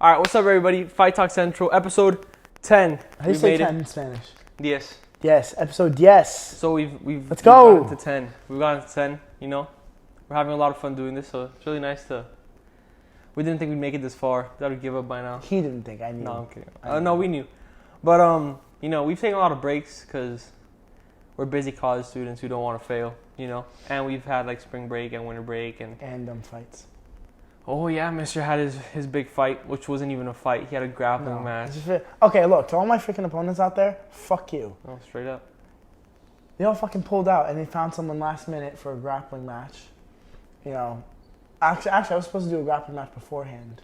All right, what's up, everybody? Fight Talk Central, episode 10. How do you say 10 in Spanish? Yes. Yes, episode yes. So we've go. Gotten to 10. We've gotten to 10, you know. We're having a lot of fun doing this, so it's really nice to... We didn't think we'd make it this far. Thought we'd give up by now. He didn't think. I knew. No, I'm kidding. No, we knew. But, you know, we've taken a lot of breaks because we're busy college students who don't want to fail, you know. And we've had, like, spring break and winter break and fights. Oh, yeah, Mister had his big fight, which wasn't even a fight. He had a grappling match. Okay, look, to all my freaking opponents out there, fuck you. Oh, straight up. They all fucking pulled out, and they found someone last minute for a grappling match. You know, actually, I was supposed to do a grappling match beforehand.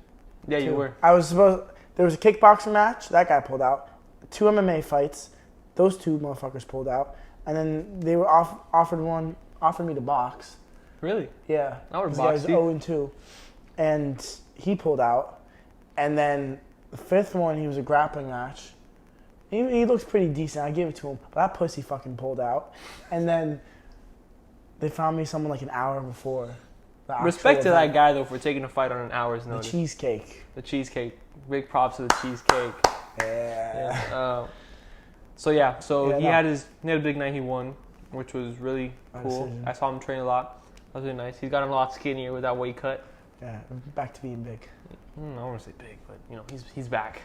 Yeah, you were. There was a kickboxing match. That guy pulled out. 2 MMA fights. Those 2 motherfuckers pulled out. And then they were offered me to box. Really? Yeah. I would box you. He was 0-2. And he pulled out. And then the 5th one, he was a grappling match. He looks pretty decent. I gave it to him. But that pussy fucking pulled out. And then they found me someone like an hour before. Respect to that guy, though, for taking a fight on an hour's notice. The cheesecake. The cheesecake. Big props to the cheesecake. Yeah. So he had a big night. He won, which was really cool. I saw him train a lot. That was really nice. He's gotten a lot skinnier with that weight cut. Yeah, back to being big. I don't want to say big, but you know he's back.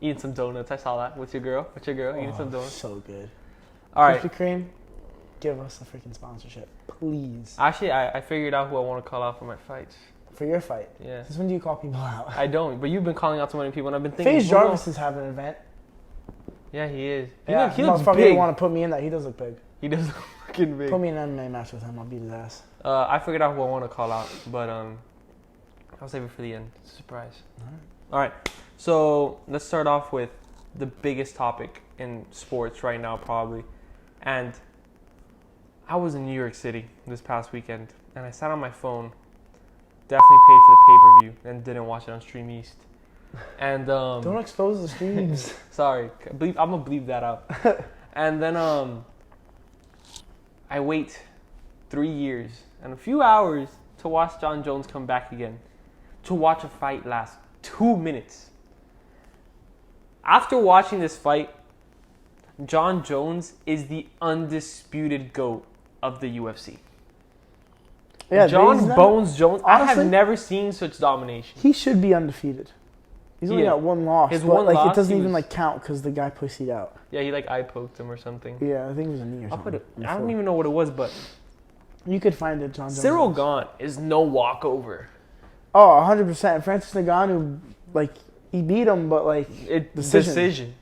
Eating some donuts. I saw that with your girl. Eating some donuts. So good. All right. Krispy Kreme, give us a freaking sponsorship, please. Actually, I figured out who I want to call out for my fights. For your fight? Yeah. Since when do you call people out? I don't, but you've been calling out so many people, and I've been thinking. FaZe Jarvis is having an event. Yeah, he is. He looks big. Want to put me in that? He does look big. He does look fucking big. Put me in an MMA match with him. I'll beat his ass. I figured out who I want to call out, but I'll save it for the end. It's a surprise. All right. So let's start off with the biggest topic in sports right now, probably. And I was in New York City this past weekend, and I sat on my phone. Definitely paid for the pay-per-view and didn't watch it on Stream East. And don't expose the streams. Sorry, I'm gonna bleep that out. And then I wait 3 years and a few hours to watch Jon Jones come back again. To watch a fight last 2 minutes. After watching this fight, Jon Jones is the undisputed GOAT of the UFC. Yeah, Jon Bones Jones, honestly, I have never seen such domination. He should be undefeated. He's only got 1 loss. His but one loss, it doesn't even count because the guy pussied out. Yeah, he eye poked him or something. Yeah, I think it was a knee or something. I don't even know what it was, but you could find it, Jon Jones. Cyril Gane is no walkover. Oh, 100%. Francis Ngannou, he beat him, but decision.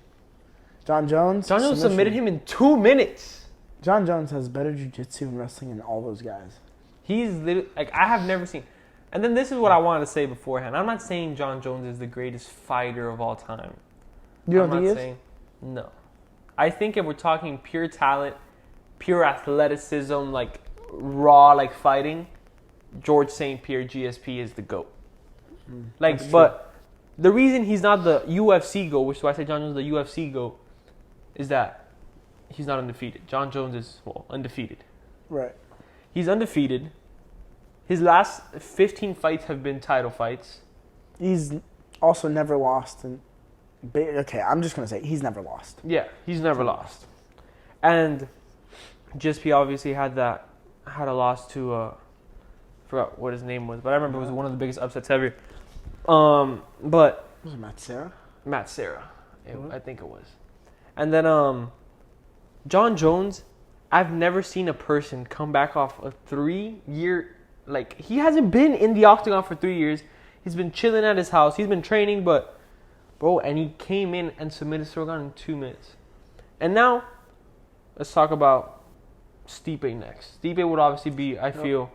Jon Jones submitted him in 2 minutes. Jon Jones has better jiu-jitsu and wrestling than all those guys. He's literally, I have never seen. And then this is what I wanted to say beforehand. I'm not saying Jon Jones is the greatest fighter of all time. You don't think he is? No. I think if we're talking pure talent, pure athleticism, raw fighting, George St. Pierre, GSP, is the GOAT. But the reason he's not the UFC GOAT, which is why I say Jon Jones is the UFC GOAT, is that he's not undefeated. Jon Jones is, undefeated. Right. He's undefeated. His last 15 fights have been title fights. He's also never lost. Okay, I'm just going to say he's never lost. Yeah, he's never lost. And GSP obviously had a loss to, I forgot what his name was, but I remember it was one of the biggest upsets ever. But was it Matt Serra? Matt Serra, I think it was. And then Jon Jones, I've never seen a person come back off a 3-year. He hasn't been in the octagon for 3 years. He's been chilling at his house. He's been training, and he came in and submitted Cyril Gane in 2 minutes. And now, let's talk about Stipe next. Stipe would obviously be, I feel,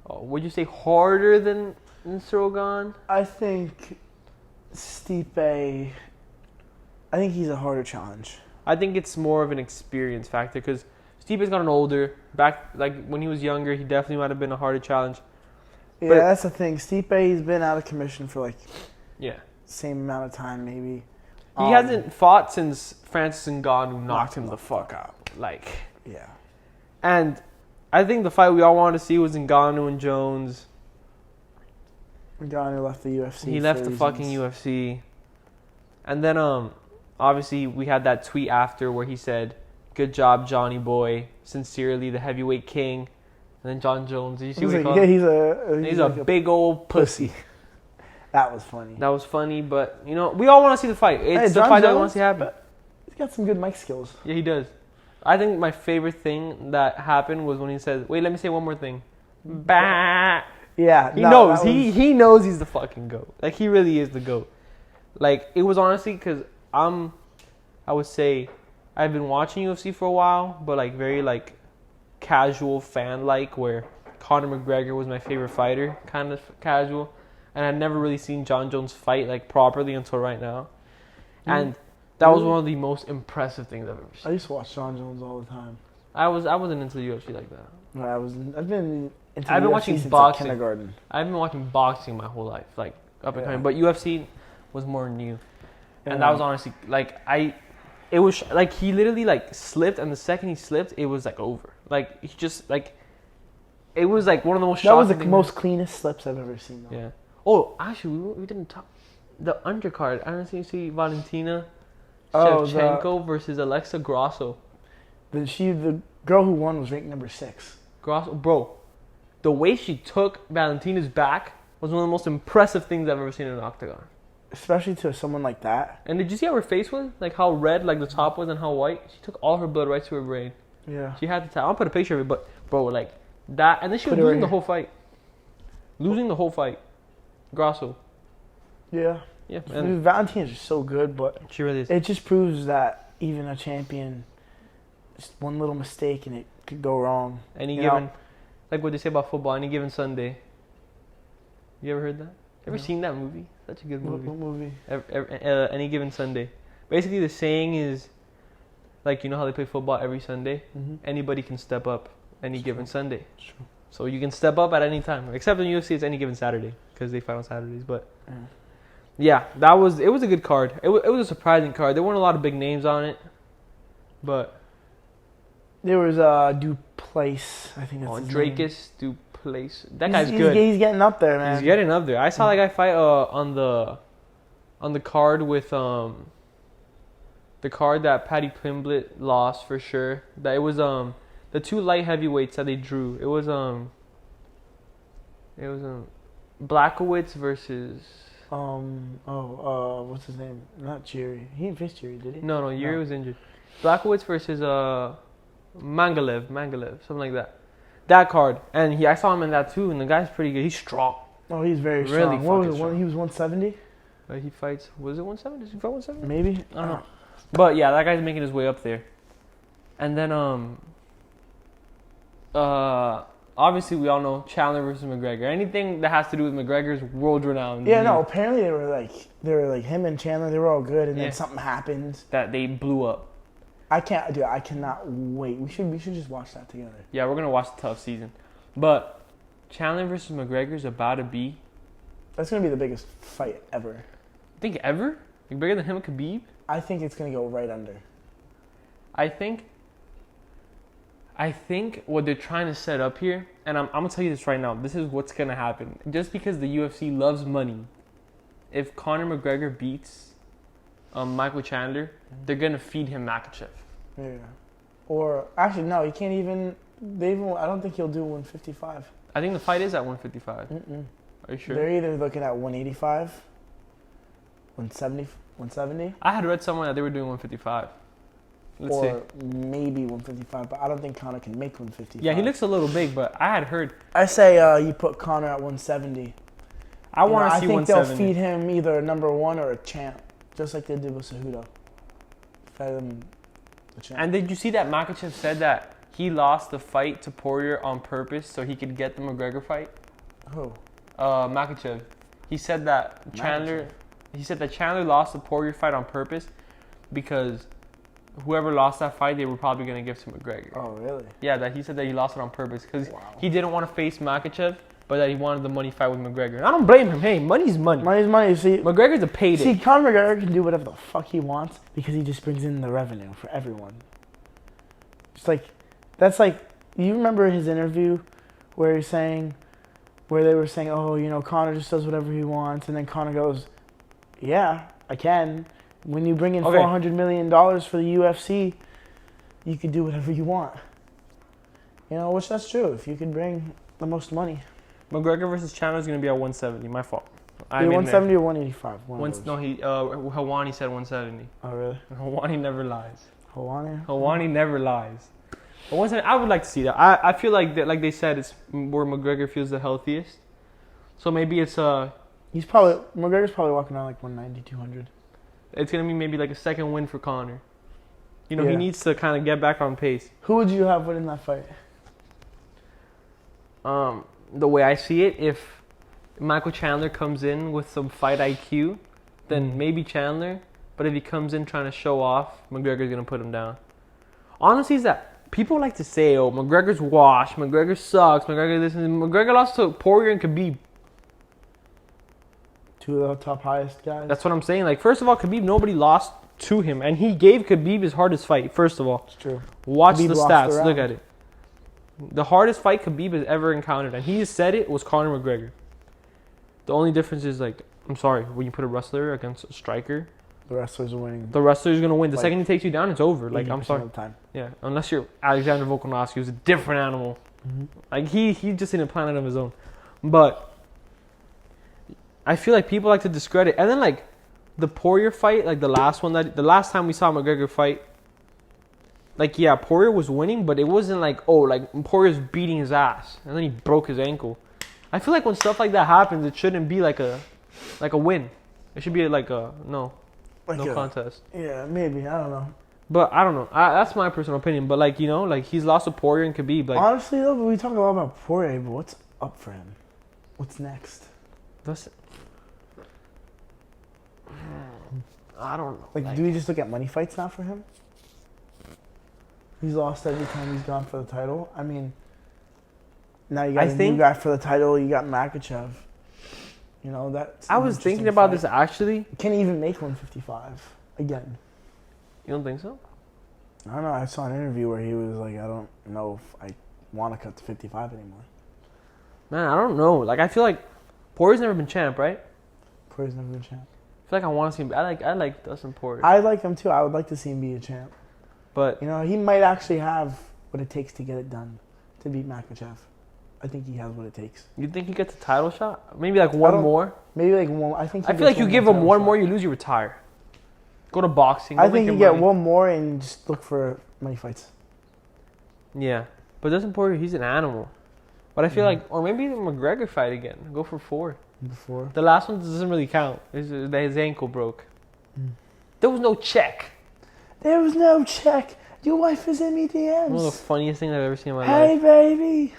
would you say harder than Cyril Gane? I think Stipe, he's a harder challenge. I think it's more of an experience factor because Stipe's gotten older. Back when he was younger, he definitely might have been a harder challenge. Yeah, that's the thing. Stipe's been out of commission for yeah, same amount of time maybe. He hasn't fought since Francis Ngannou knocked him the fuck out. Yeah. And I think the fight we all wanted to see was Ngannou and Jones. Johnny left the UFC. He left the fucking UFC. And then obviously we had that tweet after where he said, "Good job, Johnny boy. Sincerely, the heavyweight king." And then John Jones. Did you see what he called him? He's a big old pussy. That was funny. That was funny, but you know, we all want to see the fight. It's the fight that we want to see happen. He's got some good mic skills. Yeah, he does. I think my favorite thing that happened was when he said, "Wait, let me say one more thing." Bah. Yeah, he knows. He knows he's the fucking GOAT. Like, he really is the GOAT. Like, it was honestly because I would say, I've been watching UFC for a while, but like very like casual fan like, where Conor McGregor was my favorite fighter, kind of casual, and I'd never really seen John Jones fight like properly until right now, and that was one of the most impressive things I've ever seen. I used to watch John Jones all the time. I wasn't into the UFC like that. No, I've been watching since boxing. Like kindergarten. I've been watching boxing my whole life, like up and coming. But UFC was more new, and that was honestly like it was like he literally like slipped, and the second he slipped, it was like over. Like he just like it was like one of the most. That was the most cleanest slips I've ever seen. Though. Yeah. Oh, actually, we didn't talk the undercard. I don't see Valentina Shevchenko versus Alexa Grasso. The girl who won was ranked number 6. Grasso, bro, the way she took Valentina's back was one of the most impressive things I've ever seen in an octagon. Especially to someone like that. And did you see how her face was? Like how red like the top was and how white? She took all her blood right to her brain. Yeah. She had to tell. I'll put a picture of it, but bro, like that, and then she was losing the whole fight. Losing the whole fight. Grasso. Yeah. Yeah. And Valentina's just so good, but she really is. It just proves that even a champion, just one little mistake and it could go wrong. Like what they say about football, any given Sunday. You ever heard that? Ever seen that movie? Such a good movie. What movie? Any given Sunday. Basically, the saying is, like, you know how they play football every Sunday? Mm-hmm. Anybody can step up any given Sunday. True. So you can step up at any time. Except in UFC, it's any given Saturday because they fight on Saturdays. But yeah, it was a good card. It was a surprising card. There weren't a lot of big names on it, but there was Duplace. I think that's his Drakus Duplace. That guy's good. He's getting up there, man. He's getting up there. I saw that guy fight on the card with the card that Paddy Pimblett lost for sure. That it was the 2 light heavyweights that they drew. It was Blackowitz versus what's his name? Not Jerry. He didn't face Jerry, did he? No, Yuri was injured. Blackowitz versus Mangalev, something like that. That card, and I saw him in that too, and the guy's pretty good. He's strong. Oh, he's very strong. What was it? He was 170. He fights. Was it 170? Does he fight 170? Maybe. I don't know. But yeah, that guy's making his way up there. And then obviously we all know Chandler versus McGregor. Anything that has to do with McGregor is world renowned. Yeah, no. Apparently they were like him and Chandler. They were all good, and then something happened that they blew up. I cannot wait. We should just watch that together. Yeah, we're gonna watch the tough season. But Chandler versus McGregor is about to be. That's gonna be the biggest fight ever. I think ever? Like bigger than him and Khabib? I think it's gonna go right under. I think what they're trying to set up here, and I'm gonna tell you this right now. This is what's gonna happen. Just because the UFC loves money, if Conor McGregor beats Michael Chandler, they're gonna feed him Makhachev. Yeah. Or actually, no, he can't even. I don't think he'll do 155. I think the fight is at 155. Are you sure? They're either looking at 185, 170. I had read somewhere that they were doing 155. Let's see. Maybe 155, but I don't think Conor can make 155. Yeah, he looks a little big, but I had heard. I say you put Conor at 170. I want to see 170. I think they'll feed him either a number 1 or a champ, just like they did with Cejudo. Fed him the champ. And did you see that Makhachev said that he lost the fight to Poirier on purpose so he could get the McGregor fight? Who? Makhachev. He said that Chandler lost the Poirier fight on purpose because whoever lost that fight, they were probably going to give to McGregor. Oh, really? Yeah, that he said that he lost it on purpose because he didn't want to face Makhachev, but that he wanted the money fight with McGregor. And I don't blame him. Hey, money's money. Money's money. See, McGregor's a payday. See, Conor McGregor can do whatever the fuck he wants because he just brings in the revenue for everyone. It's like, that's like, you remember his interview where he's saying, where they were saying, oh, you know, Conor just does whatever he wants, and then Conor goes, yeah, I can. When you bring in $400 million for the UFC, you can do whatever you want. You know, which that's true. If you can bring the most money. McGregor versus Chandler is going to be at 170. My fault. 170 or 185? Helwani said 170. Oh, really? Helwani never lies. Helwani never lies. But 170, I would like to see that. I feel like that, like they said, it's where McGregor feels the healthiest. So maybe it's McGregor's probably walking out like 190, 200. It's going to be maybe like a second win for Conor. You know, he needs to kind of get back on pace. Who would you have winning that fight? The way I see it, if Michael Chandler comes in with some fight IQ, then maybe Chandler. But if he comes in trying to show off, McGregor's going to put him down. Honestly, is that people like to say, oh, McGregor's washed, McGregor sucks, McGregor this and McGregor lost to Poirier and Khabib. Two of the top highest guys. That's what I'm saying. Like, first of all, Khabib, nobody lost to him. And he gave Khabib his hardest fight, first of all. It's true. Watch Khabib the stats. Look at it. The hardest fight Khabib has ever encountered, and he said it, was Conor McGregor. The only difference is, like, I'm sorry, when you put a wrestler against a striker, the wrestler's winning. The wrestler's going to win. The second he takes you down, it's over. Like, I'm sorry. Of the time. Yeah, unless you're Alexander Volkanovski, who's a different animal. Mm-hmm. Like, he just in a planet of his own. But I feel like people like to discredit. And then, like, the Poirier fight, like the last time we saw McGregor fight, like, yeah, Poirier was winning, but it wasn't like, oh, like, Poirier's beating his ass, and then he broke his ankle. I feel like when stuff like that happens, it shouldn't be like a win. It should be like a no contest. Yeah, maybe. I don't know. But I don't know. That's my personal opinion. But, like, you know, like, he's lost to Poirier and Khabib. Like, honestly, though, we talk a lot about Poirier, but what's up for him? What's next? I don't know. Like, do we just look at money fights now for him? He's lost every time he's gone for the title. I mean, now you got a new guy for the title. You got Makhachev. You know, that's... I was thinking about this, actually. Can he even make 155 again? You don't think so? I don't know. I saw an interview where he was like, I don't know if I want to cut to 55 anymore. Man, I don't know. Like, I feel like Poirier's never been champ, right? Poirier's never been champ. I feel like I want to see him. I like Dustin Poirier. I like him, too. I would like to see him be a champ. But, you know, he might actually have what it takes to get it done, to beat Makhachev. I think he has what it takes. You think he gets a title shot? Maybe like one more? Maybe like one. I feel like you give him one more, you lose, you retire. Go to boxing. I think you get one more and just look for money fights. Yeah. But Dustin Poirier, he's an animal. But I feel like, or maybe the McGregor fight again. Go for 4. The last one doesn't really count. His ankle broke. There was no check. There was no check. Your wife is in me DMs. One of the funniest things I've ever seen in my life. Hey, baby.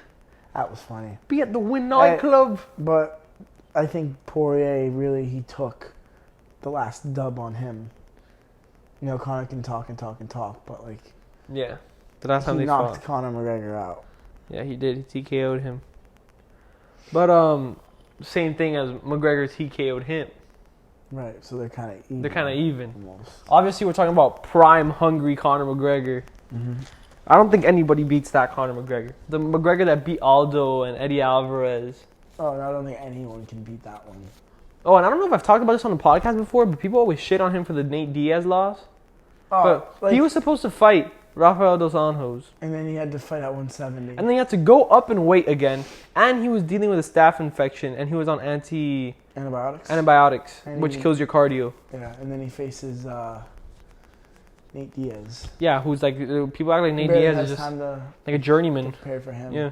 That was funny. Be at the Wynn nightclub. But I think Poirier really, he took the last dub on him. You know, Conor can talk and talk and talk, but like... Yeah. The last time they fought. He knocked Conor McGregor out. Yeah, he did. He TKO'd him. But, same thing as McGregor TKO'd him. Right, so they're kind of even. They're kind of even. Almost. Obviously, we're talking about prime hungry Conor McGregor. Mm-hmm. I don't think anybody beats that Conor McGregor. The McGregor that beat Aldo and Eddie Alvarez. Oh, I don't think anyone can beat that one. Oh, and I don't know if I've talked about this on the podcast before, but people always shit on him for the Nate Diaz loss. Oh, but he was supposed to fight Rafael Dos Anjos. And then he had to fight at 170. And then he had to go up in weight again. And he was dealing with a staph infection. And he was on antibiotics, which kills your cardio. Yeah, and then he faces Nate Diaz. Yeah, who's like, people act like Nate Diaz is just like a journeyman. Prepare for him. Yeah.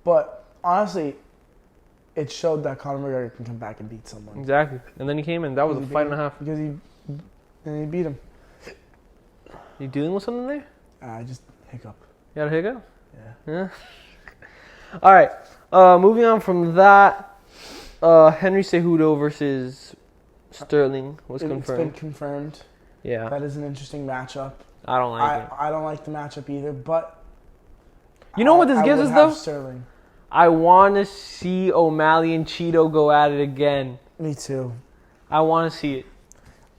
But honestly, it showed that Conor McGregor can come back and beat someone. Exactly. And then he came in. That was a fight and a half. Because he beat him. You dealing with something there? Just hiccup. You got a hiccup? Yeah. All right. Moving on from that, Henry Cejudo versus Sterling was confirmed. It's been confirmed. Yeah. That is an interesting matchup. I don't like it. I don't like the matchup either, but... You know what this gives us, though? Sterling. I want to see O'Malley and Cheeto go at it again. Me too. I want to see it.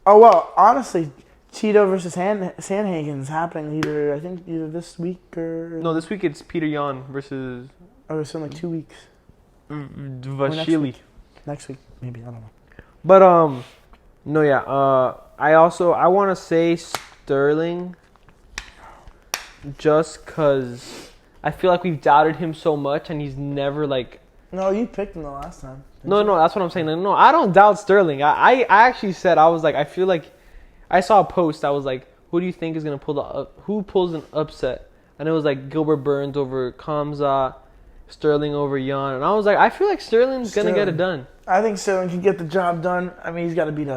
Oh, well, honestly... Cheeto versus Sandhagen is happening either this week or... No, this week it's Peter Yan versus... Oh, it's in like 2 weeks. Vasily. Next week, maybe, I don't know. But no, yeah. I want to say Sterling, just cause I feel like we've doubted him so much, and he's never like. No, you picked him the last time. No, that's what I'm saying. Like, no, I don't doubt Sterling. I actually said, I was like, I feel like I saw a post. I was like, who do you think is gonna who pulls an upset? And it was like Gilbert Burns over Kamza, Sterling over Jan, and I was like, I feel like Sterling's gonna get it done. I think Sterling can get the job done. I mean, he's got to beat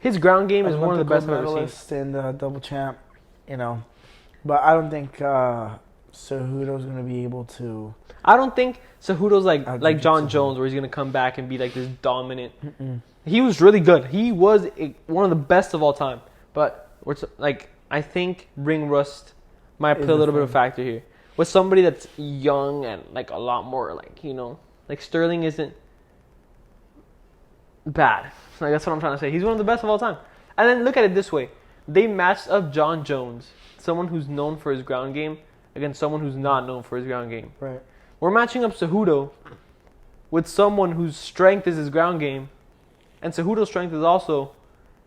his ground game is one of the best I've ever seen. And double champ, But I don't think Cejudo's going to be able to. I don't think Cejudo's like John Jones, where he's going to come back and be like this dominant. He was really good. He was one of the best of all time. But I think ring rust might play a little bit of a factor here. With somebody that's young and like a lot more like Sterling isn't bad. Like, that's what I'm trying to say. He's one of the best of all time. And then look at it this way. They matched up John Jones, someone who's known for his ground game, against someone who's not known for his ground game. Right. We're matching up Cejudo with someone whose strength is his ground game, and Cejudo's strength is also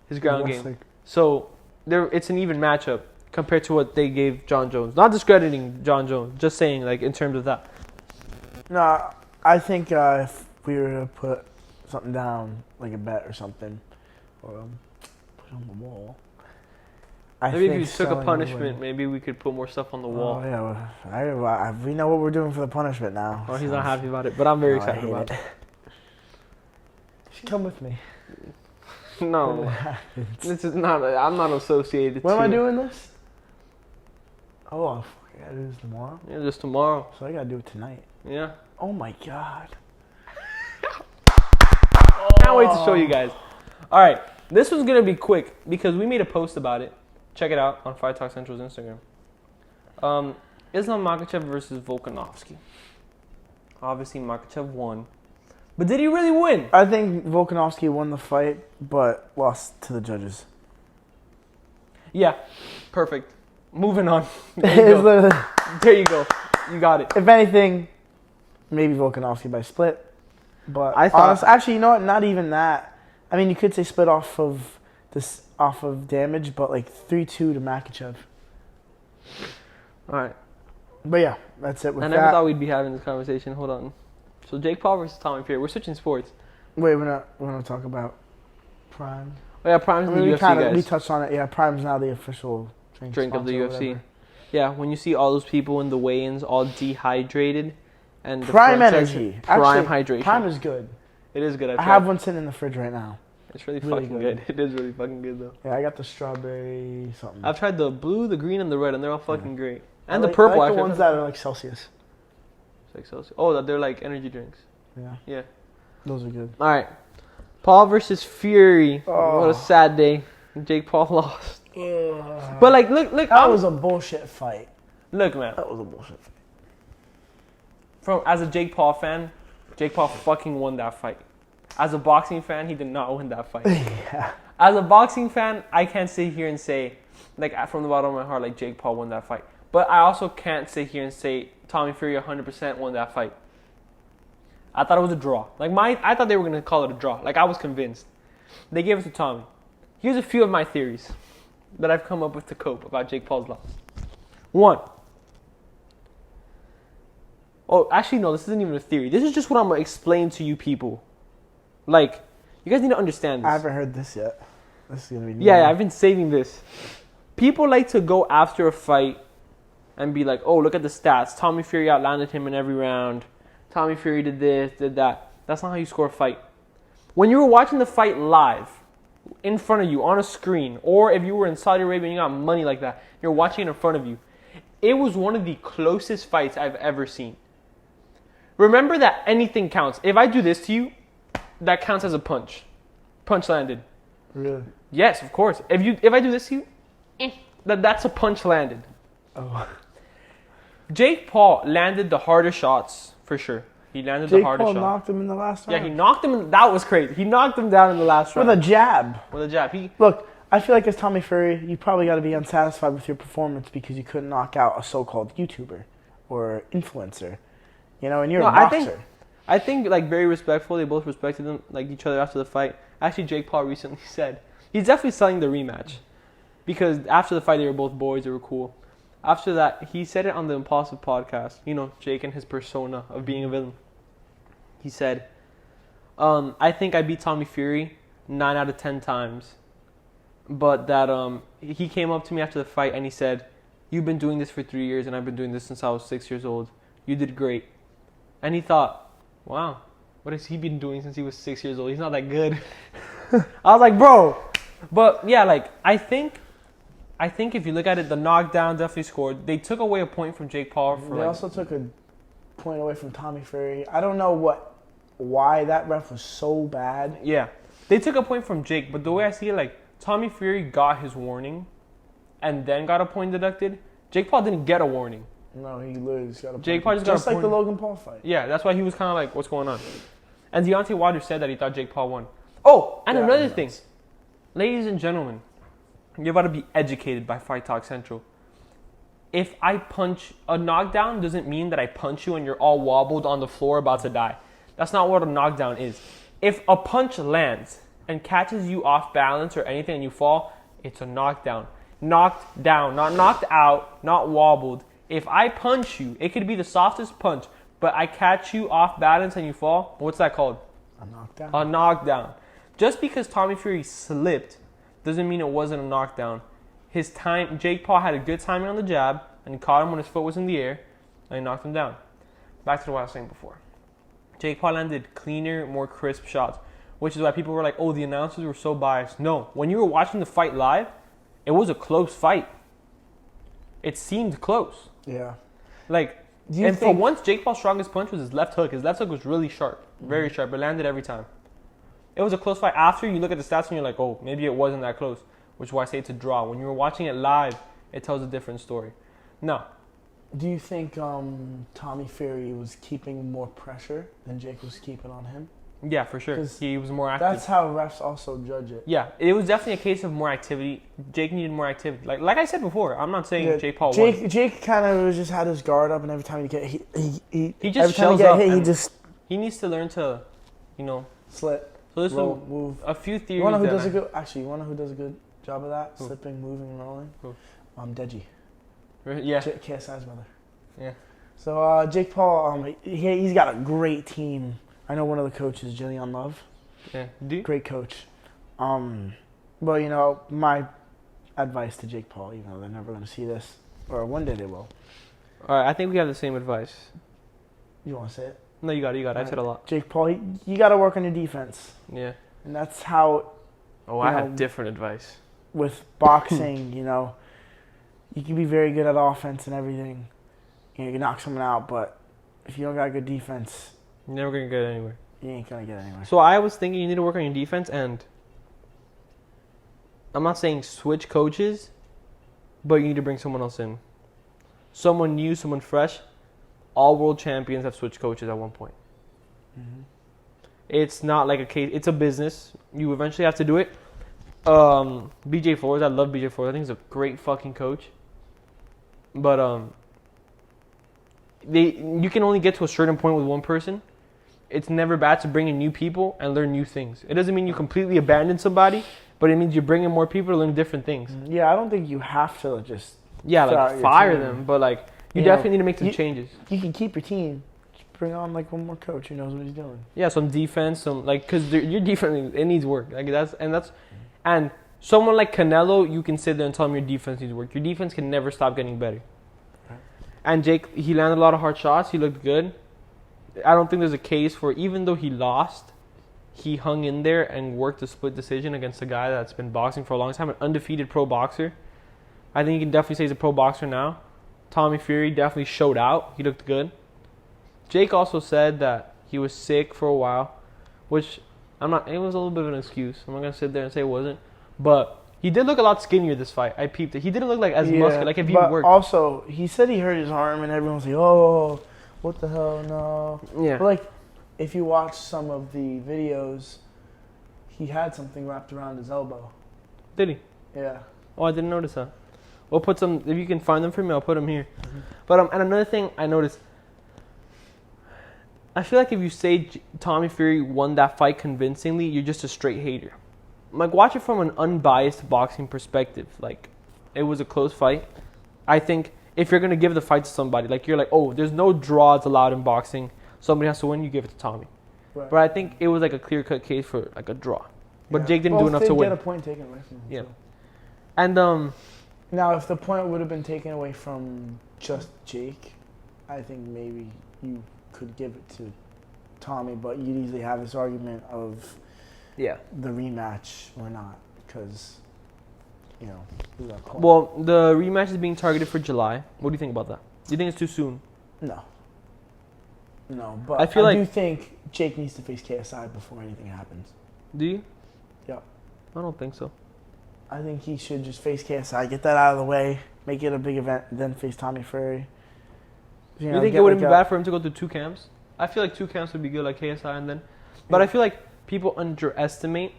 his ground game. So it's an even matchup compared to what they gave John Jones. Not discrediting John Jones, just saying like in terms of that. No, I think if we were to put something down, like a bet or something, or put on the wall. Maybe if you took a punishment, maybe we could put more stuff on the wall. Oh, yeah. We know what we're doing for the punishment now. Oh, he's not happy about it, but I'm very excited about it. You should come with me. No. This is not, I'm not associated When am I doing this? Oh, I gotta do this tomorrow? Yeah, just tomorrow. So I gotta do it tonight. Yeah. Oh my God. Can't wait to show you guys. All right, this one's gonna be quick because we made a post about it. Check it out on Fight Talk Central's Instagram. Islam Makhachev versus Volkanovski. Obviously, Makhachev won, but did he really win? I think Volkanovski won the fight, but lost to the judges. Yeah, perfect. Moving on. There you go. You got it. If anything, maybe Volkanovski by split. But I thought, actually, you know what? Not even that. I mean, you could say split off of damage, but like 3-2 to Makhachev. All right. But yeah, that's it. I never thought we'd be having this conversation. Hold on. So Jake Paul versus Tommy Fury. We're switching sports. Wait, we're gonna talk about Prime. Oh yeah, Prime's the UFC, guys. We touched on it. Yeah, Prime's now the official drink of the UFC. Yeah, when you see all those people in the weigh-ins all dehydrated, and Prime energy, Prime hydration. Prime is good. It is good. I have one sitting in the fridge right now. It's really fucking good. It is really fucking good though. Yeah, I got the strawberry something. I've tried the blue, the green, and the red, and they're all fucking great. And the purple. I like the ones that are like Celsius. It's like Celsius. Oh, they're like energy drinks. Yeah. Yeah. Those are good. All right. Paul versus Fury. Oh. What a sad day. Jake Paul lost. But like, look. That was a bullshit fight. Look, man. That was a bullshit fight. As a Jake Paul fan, Jake Paul fucking won that fight. As a boxing fan, he did not win that fight. Yeah. As a boxing fan, I can't sit here and say, like, from the bottom of my heart, like, Jake Paul won that fight. But I also can't sit here and say Tommy Fury 100% won that fight. I thought it was a draw. I thought they were going to call it a draw. Like, I was convinced. They gave it to Tommy. Here's a few of my theories that I've come up with to cope about Jake Paul's loss. 1. Oh, actually, no, this isn't even a theory. This is just what I'm going to explain to you people. Like, you guys need to understand this. I haven't heard this yet. This is going to be new. Yeah, I've been saving this. People like to go after a fight and be like, oh, look at the stats. Tommy Fury outlanded him in every round. Tommy Fury did this, did that. That's not how you score a fight. When you were watching the fight live, in front of you, on a screen, or if you were in Saudi Arabia and you got money like that, you're watching it in front of you, it was one of the closest fights I've ever seen. Remember that anything counts. If I do this to you, that counts as a punch. Punch landed. Really? Yes, of course. If I do this to you, that's a punch landed. Oh. Jake Paul landed the harder shots, for sure. He landed the harder shot. Jake Paul knocked him in the last round? Yeah, he knocked him. That was crazy. He knocked him down in the last round. With a jab. With a jab. Look, I feel like as Tommy Fury, you probably got to be unsatisfied with your performance because you couldn't knock out a so-called YouTuber or influencer. You know, and you're a boxer. I think like very respectful. They both respected them like each other after the fight. Actually, Jake Paul recently said he's definitely selling the rematch because after the fight they were both boys. They were cool. After that, he said it on the Impulsive podcast. You know, Jake and his persona of being a villain. He said, "I think I beat Tommy Fury 9 out of 10 times, but that he came up to me after the fight and he said, 'You've been doing this for 3 years and I've been doing this since I was 6 years old. You did great.'" And he thought, wow, what has he been doing since he was 6 years old? He's not that good. I was like, bro. But yeah, like I think if you look at it, the knockdown definitely scored. They took away a point from Jake Paul. They also took a point away from Tommy Fury. I don't know why that ref was so bad. Yeah, they took a point from Jake, but the way I see it, like Tommy Fury got his warning, and then got a point deducted. Jake Paul didn't get a warning. No, he literally just got a point. Jake Paul just like the Logan Paul fight. Yeah, that's why he was kind of like, what's going on? And Deontay Wilder said that he thought Jake Paul won. Oh, and another thing. Ladies and gentlemen, you're about to be educated by Fight Talk Central. If I punch, a knockdown doesn't mean that I punch you and you're all wobbled on the floor about to die. That's not what a knockdown is. If a punch lands and catches you off balance or anything and you fall, it's a knockdown. Knocked down, not knocked out, not wobbled. If I punch you, it could be the softest punch, but I catch you off balance and you fall, what's that called? A knockdown. A knockdown. Just because Tommy Fury slipped doesn't mean it wasn't a knockdown. Jake Paul had a good timing on the jab and caught him when his foot was in the air and he knocked him down. Back to what I was saying before. Jake Paul landed cleaner, more crisp shots, which is why people were like, oh, the announcers were so biased. No, when you were watching the fight live, it was a close fight. It seemed close. Yeah. Like, for once, Jake Paul's strongest punch was his left hook. His left hook was really sharp, very sharp. It landed every time. It was a close fight. After you look at the stats and you're like, oh, maybe it wasn't that close, which is why I say it's a draw. When you were watching it live, it tells a different story. No. Do you think Tommy Fury was keeping more pressure than Jake was keeping on him? Yeah, for sure. He was more active. That's how refs also judge it. Yeah, it was definitely a case of more activity. Jake needed more activity. Like I said before, I'm not saying Jake Paul won. Jake kind of just had his guard up, and every time he just shells up. He needs to learn to, slip. So this roll, move. A few theories. You wanna know who does a good job of that? Who? Slipping, moving, and rolling. Who? Deji. Yeah. KSI's brother. Yeah. So Jake Paul, he's got a great team. I know one of the coaches, Jillian Love. Yeah. Great coach. But my advice to Jake Paul, even though they're never going to see this, or one day they will. All right, I think we have the same advice. You want to say it? No, you got it. I've said a lot. Jake Paul, you got to work on your defense. Yeah. And that's how. I have different advice. With boxing, you can be very good at offense and everything. You can knock someone out, but if you don't got good defense, you're never going to get anywhere. You ain't going to get anywhere. So I was thinking you need to work on your defense, and I'm not saying switch coaches, but you need to bring someone else in. Someone new, someone fresh. All world champions have switched coaches at one point. Mm-hmm. It's not like a case. It's a business. You eventually have to do it. BJ Flores, I love BJ Flores. I think he's a great fucking coach. But you can only get to a certain point with one person. It's never bad to bring in new people and learn new things. It doesn't mean you completely abandon somebody, but it means you bring in more people to learn different things. Yeah, I don't think you have to just fire them, but you definitely need to make some changes. You can keep your team. Just bring on one more coach who knows what he's doing. Yeah, some defense, because your defense, it needs work. And someone like Canelo, you can sit there and tell him your defense needs work. Your defense can never stop getting better. Right. And Jake, he landed a lot of hard shots. He looked good. I don't think there's a case for, even though he lost, he hung in there and worked a split decision against a guy that's been boxing for a long time, an undefeated pro boxer. I think you can definitely say he's a pro boxer now. Tommy Fury definitely showed out. He looked good. Jake also said that he was sick for a while, which it was a little bit of an excuse. I'm not going to sit there and say it wasn't. But he did look a lot skinnier this fight. I peeped it. He didn't look like as muscular. Like if he worked. Also, he said he hurt his arm and everyone was like, oh, what the hell, no. Yeah. But if you watch some of the videos, he had something wrapped around his elbow. Did he? Yeah. Oh, I didn't notice that. We'll put some, if you can find them for me, I'll put them here. Mm-hmm. But and another thing I noticed, I feel like if you say Tommy Fury won that fight convincingly, you're just a straight hater. Like, watch it from an unbiased boxing perspective. Like, it was a close fight. I think if you're going to give the fight to somebody, like, you're like, oh, there's no draws allowed in boxing. Somebody has to win, you give it to Tommy. Right. But I think it was like a clear-cut case for, like, a draw. But Jake didn't do enough to win. Get a point taken away from him. Yeah. So. And, now, if the point would have been taken away from just Jake, I think maybe you could give it to Tommy, but you'd easily have this argument of the rematch or not, because, you know, well, the rematch is being targeted for July. What do you think about that? Do you think it's too soon? No, but I do think Jake needs to face KSI before anything happens. Do you? Yeah. I don't think so. I think he should just face KSI, get that out of the way, make it a big event, then face Tommy Fury. You think it wouldn't be bad for him to go through 2 camps? I feel like 2 camps would be good, like KSI and then. But I feel like people underestimate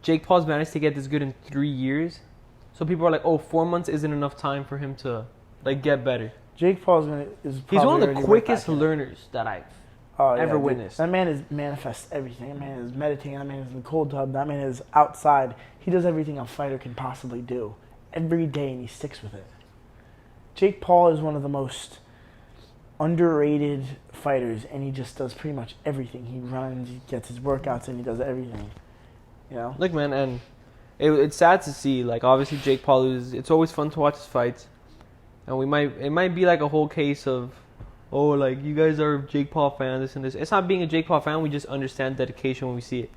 Jake Paul's managed to get this good in 3 years. So people are like, oh, 4 months isn't enough time for him to like get better. Jake Paul's he's one of the quickest learners that I've ever witnessed. That man is manifests everything. That man is meditating. That man is in the cold tub. That man is outside. He does everything a fighter can possibly do every day, and he sticks with it. Jake Paul is one of the most underrated fighters, and he just does pretty much everything. He runs, he gets his workouts, and he does everything. You know? Look, man, and it's sad to see. Like, obviously, Jake Paul it's always fun to watch his fights, and it might be like a whole case of, oh, like, you guys are Jake Paul fans, this and this. It's not being a Jake Paul fan. We just understand dedication when we see it.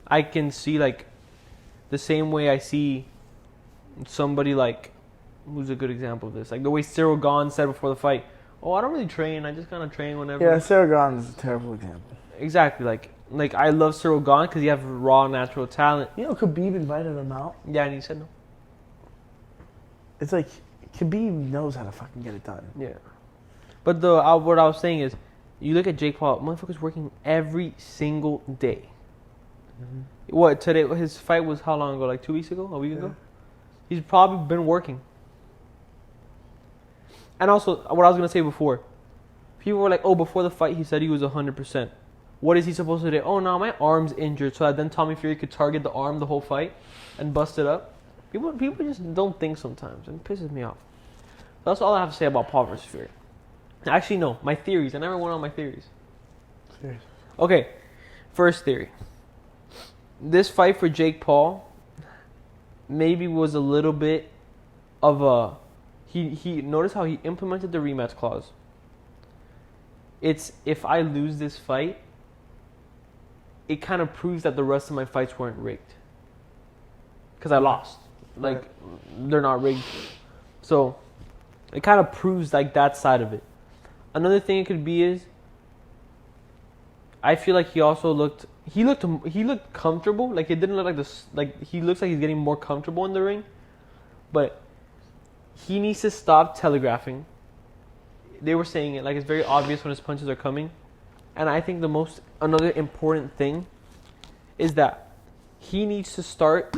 I can see, like, the same way I see somebody like, who's a good example of this? Like the way Cyril Gahn said before the fight, oh, I don't really train. I just kind of train whenever. Yeah, Cyril Gahn is a terrible example. Exactly. Like I love Cyril Gahn because he has raw, natural talent. You know, Khabib invited him out. Yeah, and he said no. It's like, Khabib knows how to fucking get it done. Yeah. But what I was saying is, you look at Jake Paul, motherfucker's working every single day. Mm-hmm. What, today, his fight was how long ago? Like 2 weeks ago? A week ago? He's probably been working. And also, what I was going to say before, people were like, oh, before the fight, he said he was 100%. What is he supposed to do? Oh, no, my arm's injured, so that then Tommy Fury could target the arm the whole fight and bust it up. People just don't think sometimes, and it pisses me off. That's all I have to say about Paul versus Fury. Actually, no, my theories. I never went on my theories. Serious. Okay, first theory. This fight for Jake Paul maybe was a little bit of a... He notice how he implemented the rematch clause. It's, if I lose this fight, it kind of proves that the rest of my fights weren't rigged. Because I lost. Like, they're not rigged. So, it kind of proves, like, that side of it. Another thing it could be is, I feel like he also looked comfortable. Like, it didn't look like this. Like, he looks like he's getting more comfortable in the ring. But he needs to stop telegraphing. They were saying it, like, it's very obvious when his punches are coming. And I think another important thing is that he needs to start...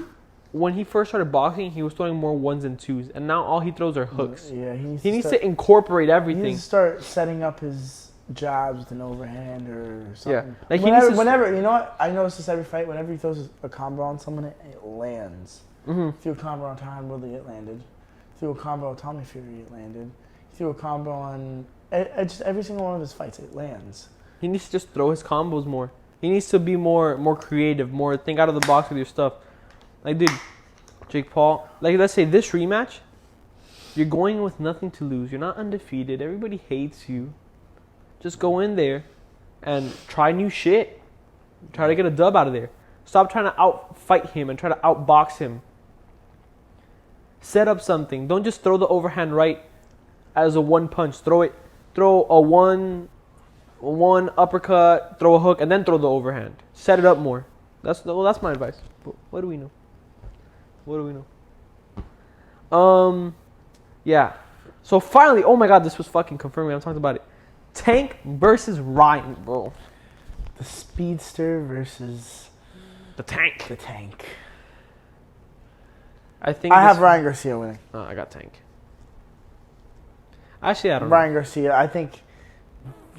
When he first started boxing, he was throwing more 1s and 2s. And now all he throws are hooks. Yeah, he needs to incorporate everything. He needs to start setting up his jabs with an overhand or something. Yeah. Like, whenever, you know what? I notice this every fight. Whenever he throws a combo on someone, it lands. Mm-hmm. Threw a combo on Tyron Woodley, it landed. Threw a combo on Tommy Fury, it landed. Threw a combo on... just every single one of his fights, it lands. He needs to just throw his combos more. He needs to be more creative, more think out of the box with your stuff. Like, dude, Jake Paul, like, let's say this rematch, you're going with nothing to lose. You're not undefeated. Everybody hates you. Just go in there and try new shit. Try to get a dub out of there. Stop trying to out-fight him and try to outbox him. Set up something. Don't just throw the overhand right as a one punch. Throw a one uppercut, throw a hook, and then throw the overhand. Set it up more. That's my advice. But what do we know? Yeah. So finally, oh my god, this was fucking confirming. I'm talking about it. Tank versus Ryan, bro. The speedster versus the tank. The tank. I have Ryan Garcia winning. I got Tank. Actually, I don't know. Ryan Garcia, I think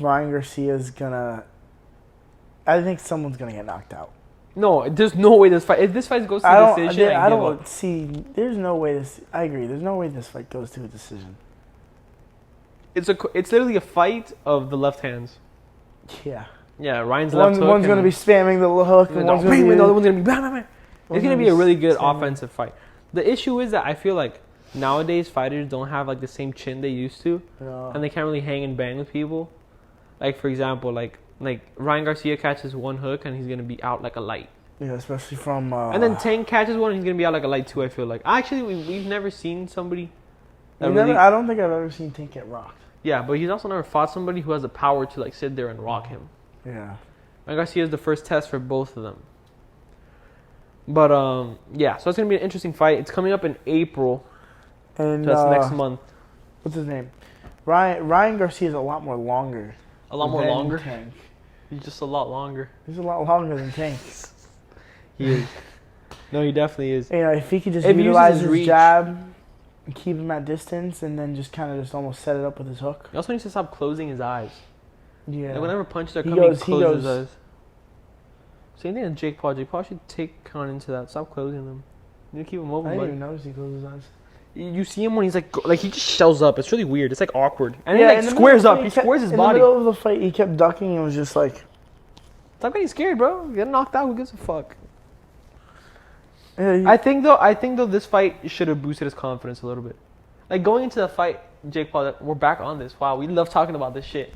Ryan Garcia's gonna. I think someone's gonna get knocked out. No, there's no way this fight. If this fight goes to a decision, I don't see. There's no way this. I agree. There's no way this fight goes to a decision. It's literally a fight of the left hands. Yeah. Yeah, Ryan's left hook. One's gonna be spamming the hook, and the other one's gonna be bam, bam, bam. It's gonna be a really good offensive fight. The issue is that I feel like nowadays fighters don't have like the same chin they used to, and they can't really hang and bang with people. Like for example, like Ryan Garcia catches one hook and he's gonna be out like a light. Yeah, especially from. And then Tank catches one and he's gonna be out like a light too. I feel like actually we've never seen somebody. I don't think I've ever seen Tank get rocked. Yeah, but he's also never fought somebody who has the power to like sit there and rock him. Yeah. Ryan Garcia is the first test for both of them. But yeah, so it's gonna be an interesting fight. It's coming up in April. And that's next month. What's his name? Ryan Garcia is a lot more longer. A lot more longer. Tank. He's just a lot longer. He's a lot longer than Tank. He is. No, he definitely is. You know, if he could just utilize his jab and keep him at distance, and then just kind of just almost set it up with his hook. He also needs to stop closing his eyes. Yeah. Like whenever punches are coming, he closes his eyes. Same thing as Jake Paul. Jake Paul should take on into that. Stop closing them. You need to keep him open. I didn't even notice he closed his eyes. You see him when he's like he just shells up. It's really weird. It's like awkward. And he like squares up. He squares his body. In the middle of the fight, he kept ducking and was just like... Stop getting scared, bro. You get knocked out. Who gives a fuck? Yeah, I think though this fight should have boosted his confidence a little bit. Like going into the fight, Jake Paul, we're back on this. Wow, we love talking about this shit.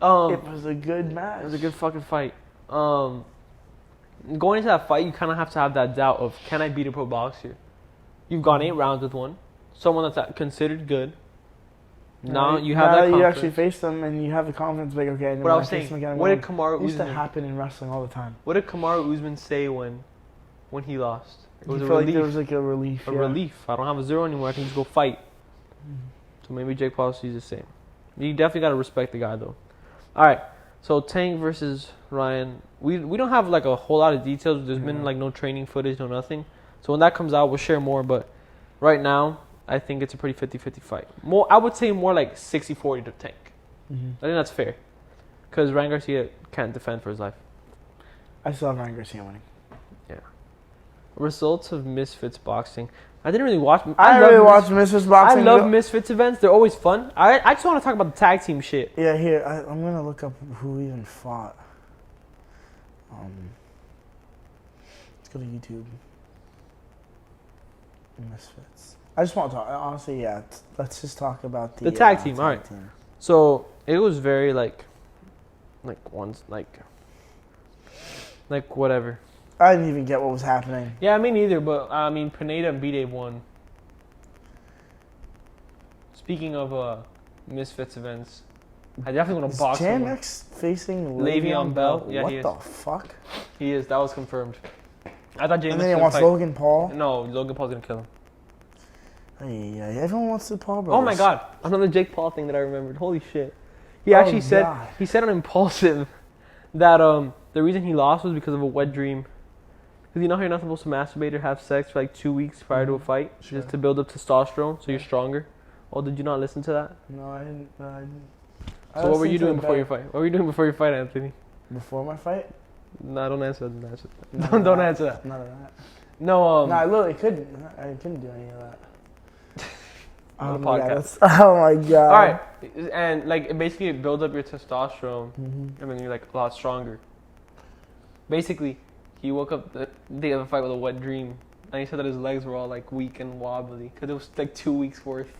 It was a good match. It was a good fucking fight. Going into that fight, you kind of have to have that doubt of, can I beat a pro boxer? You've gone 8 rounds with one. Someone that's considered good. Now you have that confidence. You actually face them and you have the confidence, like, okay, what I was saying, what did Kamaru Usman... used to happen in wrestling all the time. What did Kamaru Usman say when he lost? It was a relief. Like there was like a relief. Relief. I don't have a 0 anymore. I can just go fight. So maybe Jake Paul sees the same. You definitely got to respect the guy, though. All right. So Tank versus Ryan. We don't have like a whole lot of details. There's been like no training footage, no nothing. So when that comes out, we'll share more. But right now, I think it's a pretty 50-50 fight. I would say more like 60-40 to Tank. I think that's fair. Because Ryan Garcia can't defend for his life. I still have Ryan Garcia winning. Yeah. Results of Misfits boxing. I didn't really watch. I really watch Misfits boxing. I love Misfits events. They're always fun. I just want to talk about the tag team shit. Yeah, here I'm gonna look up who even fought. Let's go to YouTube. Misfits. I just want to talk. Honestly, yeah. Let's just talk about the tag team. All right. Team. So it was very like whatever. I didn't even get what was happening. Yeah, me neither, but I mean, Pineda and B-Dave won. Speaking of Misfits events, I definitely want to box him. Is JMX facing Le'Veon Bell? Yeah, he is. What the fuck? He is. That was confirmed. I thought JMX. And then he wants Logan Paul? No, Logan Paul's going to kill him. Yeah, everyone wants the Paul brothers. Oh my god. Another Jake Paul thing that I remembered. Holy shit. He actually said on Impulsive that the reason he lost was because of a wet dream. Because you know how you're not supposed to masturbate or have sex for like 2 weeks prior to a fight? Sure. Just to build up testosterone so you're stronger? Oh, did you not listen to that? No, I didn't. So what were you doing before your fight? What were you doing before your fight, Anthony? Before my fight? No, don't answer that. Don't answer that. None of that. No, No, I literally couldn't. I couldn't do any of that. On the podcast. Oh my god. Alright. And like basically it builds up your testosterone and then you're like a lot stronger. Basically, he woke up the day of the fight with a wet dream. And he said that his legs were all like weak and wobbly. Because it was like 2 weeks worth.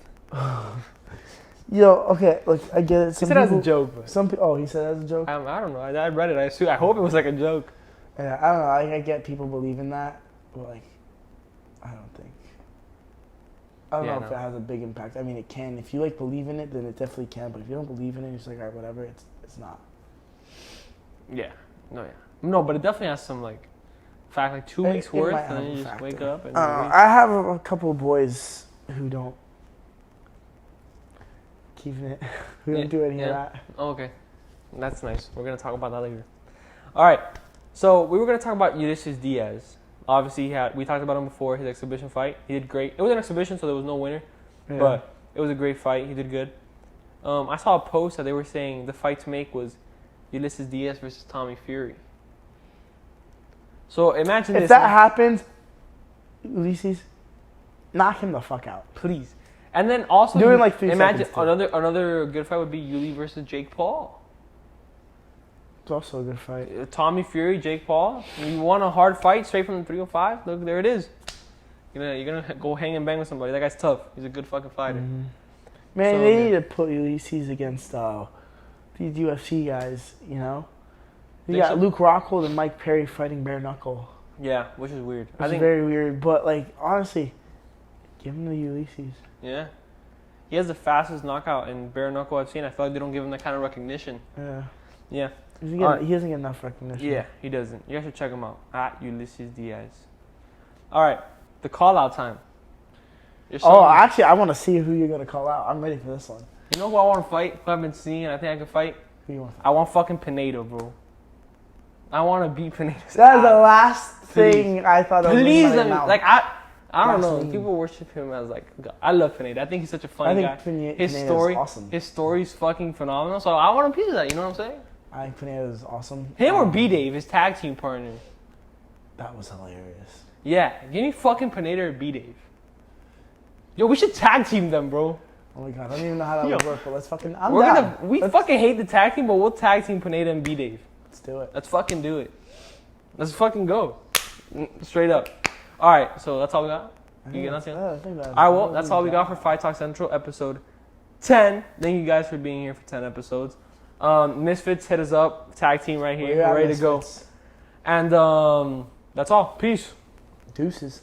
Yo, okay, look, I get it. He said it as a joke. But he said it as a joke? I don't know. I read it. I hope it was like a joke. Yeah, I don't know. I get people believe in that. But like, I don't think. I don't know if it has a big impact. I mean, it can. If you like believe in it, then it definitely can. But if you don't believe in it, you're just like, all right, whatever. It's not. Yeah. No, but it definitely has some like fact, like 2 weeks worth, and then you just wake up. And I have a couple of boys who don't keeping it. We don't do any of that. Oh, okay, that's nice. We're gonna talk about that later. All right. So we were gonna talk about Ulysses Diaz. Obviously, we talked about him before, his exhibition fight. He did great. It was an exhibition, so there was no winner. Yeah. But it was a great fight. He did good. I saw a post that they were saying the fight to make was Ulysses Diaz versus Tommy Fury. So imagine If this. that happens, Ulysses, knock him the fuck out. Please. And then also Do it in like 3 imagine seconds, another good fight would be Yuli versus Jake Paul. It's also a good fight. Tommy Fury, Jake Paul. You want a hard fight straight from the 305? Look, there it is. You're gonna go hang and bang with somebody. That guy's tough. He's a good fucking fighter. Mm-hmm. Man, So, they yeah. need to put Ulysses against these UFC guys, you know? You They got should- Luke Rockhold and Mike Perry fighting bare knuckle. Yeah, which is weird. Which is very weird, but like honestly, give him the Ulysses. Yeah. He has the fastest knockout in bare knuckle I've seen. I feel like they don't give him that kind of recognition. Yeah. Yeah. He Alright. doesn't get enough recognition. Yeah, he doesn't. You guys should check him out. At Ulysses Diaz. Alright, the call out time. You're Oh, showing- actually, I want to see who you're gonna call out. I'm ready for this one. You know who I want to fight? Who I've been seeing and I think I can fight? Who you want? I want fucking Pineda, bro. I want to beat Pineda. That is the last thing I thought. Please let let me. Like I don't know. Vaseline. People worship him as like God. I love Pineda. I think he's such a funny guy. His Pineda's story, awesome. his story's fucking phenomenal. So I want a piece of that. You know what I'm saying? I think Pineda's awesome. Him or B Dave, his tag team partner. That was hilarious. Yeah, give me fucking Pineda or B Dave. Yo, we should tag team them, bro. Oh my god, I don't even know how that would work, but let's fucking. I'm We're down. gonna. We Let's- fucking hate the tag team, but we'll tag team Pineda and B Dave. Let's do it. Let's fucking do it. Let's fucking go. Straight up. All right, so that's all we got. You get nothing else? I think All right, well, that's all we got for Fight Talk Central episode 10. Thank you guys for being here for 10 episodes. Misfits, hit us up. Tag team right here. We're ready to go. And that's all. Peace. Deuces.